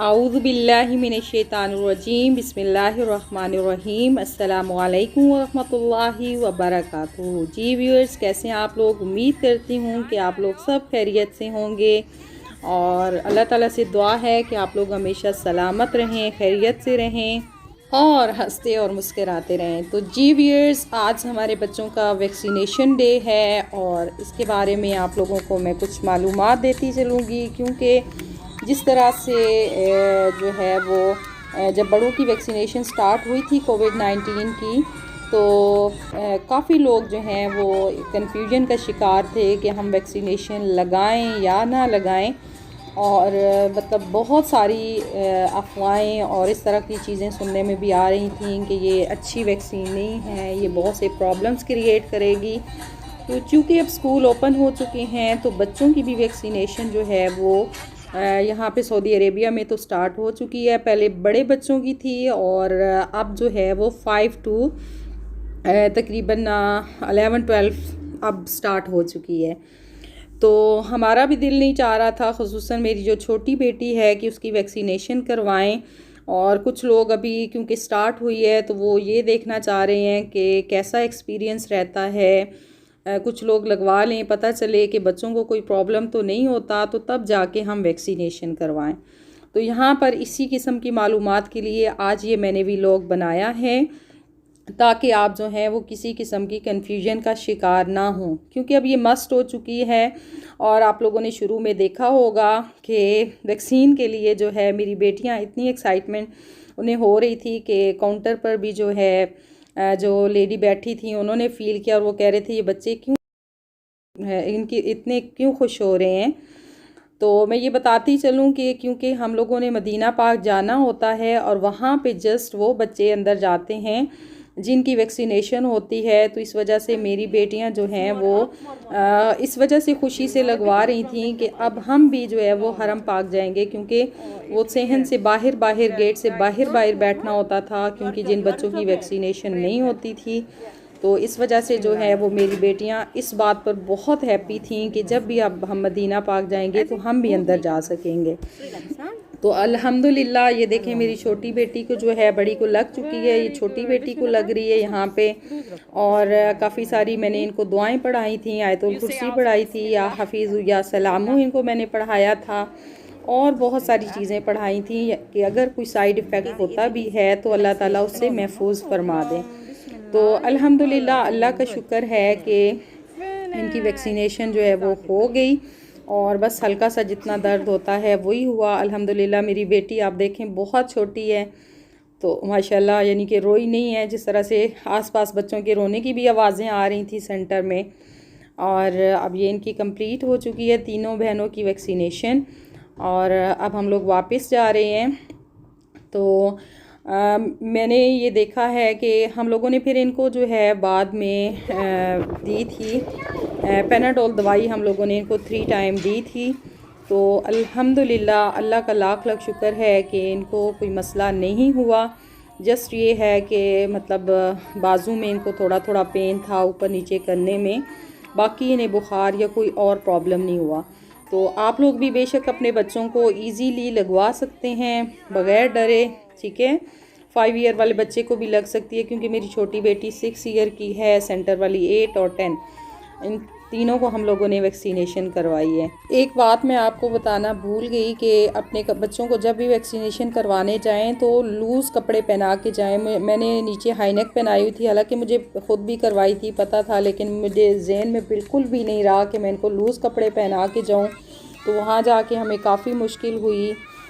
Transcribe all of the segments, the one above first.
औज़ु बिल्लाहि मिनश्शैतानिर्रजीम बिस्मिल्लाहिर्रहमानिर्रहीम अस्सलामु अलैकुम वरहमतुल्लाहि वबरकातुहू। जी व्यूअर्स, कैसे हैं आप लोग? उम्मीद करती हूँ कि आप लोग सब खैरियत से होंगे और अल्लाह ताला से दुआ है कि आप लोग हमेशा सलामत रहें, खैरियत से रहें और हंसते और मुस्कराते रहें। तो जी व्यूअर्स, आज हमारे बच्चों का वैक्सीनेशन डे है और इसके बारे में आप लोगों को मैं कुछ मालूमात देती चलूँगी, क्योंकि जिस तरह से जो है वो जब बड़ों की वैक्सीनेशन स्टार्ट हुई थी कोविड-19 की, तो काफ़ी लोग जो हैं वो कन्फ्यूजन का शिकार थे कि हम वैक्सीनेशन लगाएं या ना लगाएं। और मतलब बहुत सारी अफवाहें और इस तरह की चीज़ें सुनने में भी आ रही थी कि ये अच्छी वैक्सीन नहीं है, ये बहुत से प्रॉब्लम्स क्रिएट करेगी। तो चूँकि अब स्कूल ओपन हो चुके हैं तो बच्चों की भी वैक्सीनेशन जो है वो यहाँ पे सऊदी अरेबिया में तो स्टार्ट हो चुकी है। पहले बड़े बच्चों की थी और अब जो है वो 5 टू तकरीबन 11-12 अब स्टार्ट हो चुकी है। तो हमारा भी दिल नहीं चाह रहा था, ख़ुसूसन मेरी जो छोटी बेटी है, कि उसकी वैक्सीनेशन करवाएं। और कुछ लोग अभी क्योंकि स्टार्ट हुई है तो वो ये देखना चाह रहे हैं कि कैसा एक्सपीरियंस रहता है। कुछ लोग लगवा लें, पता चले कि बच्चों को कोई प्रॉब्लम तो नहीं होता, तो तब जाके हम वैक्सीनेशन करवाएं। तो यहाँ पर इसी किस्म की मालूमात के लिए आज ये मैंने व्लॉग बनाया है, ताकि आप जो हैं वो किसी किस्म की कन्फ्यूजन का शिकार ना हों, क्योंकि अब ये मस्ट हो चुकी है। और आप लोगों ने शुरू में देखा होगा कि वैक्सीन के लिए जो है मेरी बेटियां इतनी एक्साइटमेंट उन्हें हो रही थी कि काउंटर पर भी जो है जो लेडी बैठी थी उन्होंने फ़ील किया और वो कह रहे थे ये बच्चे क्यों इनकी इतने क्यों खुश हो रहे हैं। तो मैं ये बताती चलूँ कि क्योंकि हम लोगों ने मदीना पाक जाना होता है और वहाँ पे जस्ट वो बच्चे अंदर जाते हैं जिनकी वैक्सीनेशन होती है। तो इस वजह से मेरी बेटियां जो हैं वो इस वजह से खुशी से लगवा रही थी कि अब हम भी जो है वो हरम पाक जाएंगे, क्योंकि वो सहन से बाहर गेट से बाहर बैठना होता था, क्योंकि जिन बच्चों की वैक्सीनेशन नहीं होती थी। तो इस वजह से जो है वो मेरी बेटियां इस बात पर बहुत हैप्पी थीं कि जब भी अब हम मदीना पाक जाएंगे तो हम भी अंदर जा सकेंगे। तो अल्हम्दुलिल्लाह ये देखें, मेरी छोटी बेटी को जो है बड़ी को लग चुकी है, ये छोटी बेटी को लग रही है यहाँ पे। और काफ़ी सारी मैंने इनको दुआएं पढ़ाई थी, आयतुल कुर्सी पढ़ाई थी, या हफीज़ या सलामू इनको मैंने पढ़ाया था, और बहुत सारी चीज़ें पढ़ाई थी कि अगर कोई साइड इफ़ेक्ट होता भी है तो अल्लाह ताला उससे महफूज फरमा दे। तो अल्हम्दुलिल्लाह अल्लाह का शुक्र है कि इनकी वैक्सीनेशन जो है वो हो गई और बस हल्का सा जितना दर्द होता है वही हुआ। अल्हम्दुलिल्लाह मेरी बेटी आप देखें बहुत छोटी है, तो माशाल्लाह यानी कि रोई नहीं है, जिस तरह से आसपास बच्चों के रोने की भी आवाज़ें आ रही थी सेंटर में। और अब ये इनकी कंप्लीट हो चुकी है तीनों बहनों की वैक्सीनेशन, और अब हम लोग वापस जा रहे हैं। तो मैंने ये देखा है कि हम लोगों ने फिर इनको जो है बाद में दी थी पेनाडोल दवाई, हम लोगों ने इनको 3 टाइम दी थी। तो अल्हम्दुलिल्लाह अल्लाह का लाख लाख शुक्र है कि इनको कोई मसला नहीं हुआ। जस्ट ये है कि मतलब बाजू में इनको थोड़ा थोड़ा पेन था ऊपर नीचे करने में, बाकी इन्हें बुखार या कोई और प्रॉब्लम नहीं हुआ। तो आप लोग भी बेशक अपने बच्चों को इजीली लगवा सकते हैं बग़ैर डरे, ठीक है। 5 ईयर वाले बच्चे को भी लग सकती है, क्योंकि मेरी छोटी बेटी 6 ईयर की है, सेंटर वाली 8 और 10, इन तीनों को हम लोगों ने वैक्सीनेशन करवाई है। एक बात मैं आपको बताना भूल गई कि अपने बच्चों को जब भी वैक्सीनेशन करवाने जाएं तो लूज़ कपड़े पहना के जाएं। मैंने नीचे हाईनेक पहनाई हुई थी, हालांकि मुझे ख़ुद भी करवाई थी, पता था, लेकिन मुझे ज़हन में बिल्कुल भी नहीं रहा कि मैं इनको लूज़ कपड़े पहना के जाऊँ। तो वहाँ जाके हमें काफ़ी मुश्किल हुई,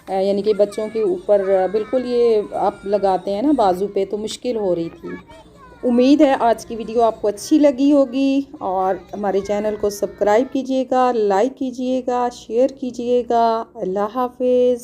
यानी कि बच्चों के ऊपर बिल्कुल ये आप लगाते हैं ना बाजू पे, तो मुश्किल हो रही थी। उम्मीद है आज की वीडियो आपको अच्छी लगी होगी, और हमारे चैनल को सब्सक्राइब कीजिएगा, लाइक कीजिएगा, शेयर कीजिएगा। अल्लाह हाफिज़।